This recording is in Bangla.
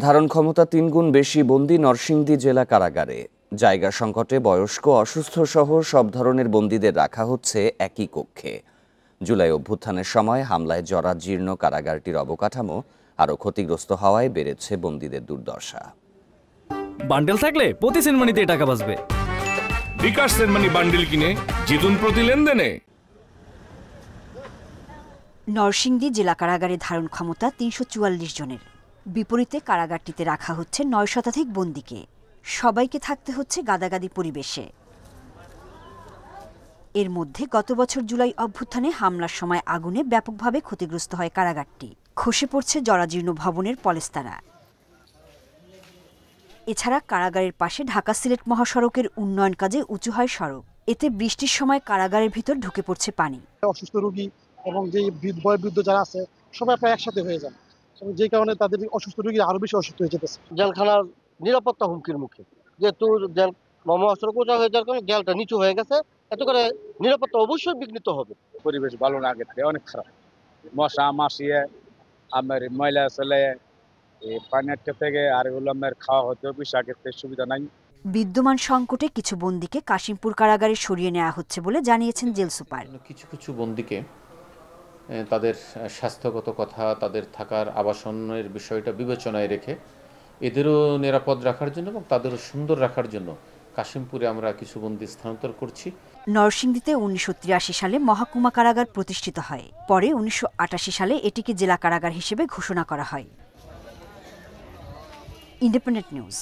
ধারণ ক্ষমতা ৩ গুণ বেশি বন্দী নরসিংদী জেলা কারাগারে। জায়গা সংকটে বয়স্ক, অসুস্থ সহ সব ধরনের বন্দীদের রাখা হচ্ছে একই কক্ষে। জুলাই অভ্যুত্থানের সময় হামলায় জরাজীর্ণ কারাগারটির অবকাঠামো আরও ক্ষতিগ্রস্ত হওয়ায় বেড়েছে বন্দীদের দুর্দশা। বান্ডেল থাকলে প্রতি সেনমানিতে টাকা বাঁচবে। বিকাশ সেনমানি বান্ডেল কিনে জিতুন প্রতি লেনদেনে। নরসিংদী জেলা কারাগারে ধারণ ক্ষমতা ৩৪৪ জনের। বিপরীতে কারাগারটিতে রাখা হচ্ছে ৯ শতাধিক বন্দীকে। সবাইকে থাকতে হচ্ছে গাদাগাদি পরিবেশে। এর মধ্যে গত বছর জুলাই অভ্যুত্থানে হামলার সময় আগুনে ব্যাপকভাবে ক্ষতিগ্রস্ত হয় কারাগারটি। খসে পড়ছে জরাজীর্ণ ভবনের পলেস্তারা। এছাড়া কারাগারের পাশে ঢাকা সিলেট মহাসড়কের উন্নয়ন কাজে উঁচু হয় সড়ক। এতে বৃষ্টির সময় কারাগারের ভিতর ঢুকে পড়ছে পানি। অসুস্থ রোগী এবং যে বয়োবৃদ্ধ যারা আছে সবাই প্রায় একসাথে হয়ে যান, যে কারণে তাদের অসুস্থ রোগী আরো বেশি অসুস্থ হয়ে যেতেছে। জেলখানার নিরাপত্তা হুমকির মুখে, যেহেতু জেল মহাসড়ক উঁচা হয়ে যাওয়ার কারণে জেলটা নিচু হয়ে গেছে, এতে করে নিরাপত্তা অবশ্যই বিঘ্নিত হবে। পরিবেশ ভালো না, আগে থেকে অনেক খারাপ। মশা মাসিয়ে আমার ময়লা চলে পানির থেকে আর এগুলো আমার খাওয়া হতে বেশি আগের থেকে সুবিধা নাই। বিদ্যমান সংকটে কিছু বন্দীকে কাশিমপুর কারাগারে সরিয়ে নেওয়া হচ্ছে বলে জানিয়েছেন জেল সুপার। কিছু বন্দীকে তাদের স্বাস্থ্যগত কথা, তাদের থাকার আবাসনের বিষয়টা বিবেচনায় রেখে এদেরও নিরাপদ রাখার জন্য এবং তাদেরও সুন্দর রাখার জন্য কাশিমপুরে আমরা কিছু বন্দী স্থানান্তর করছি। নরসিংদীতে ১৯৮৩ সালে মহকুমা কারাগার প্রতিষ্ঠিত হয়। পরে ১৯৮৮ সালে এটিকে জেলা কারাগার হিসেবে ঘোষণা করা হয়। Independent news.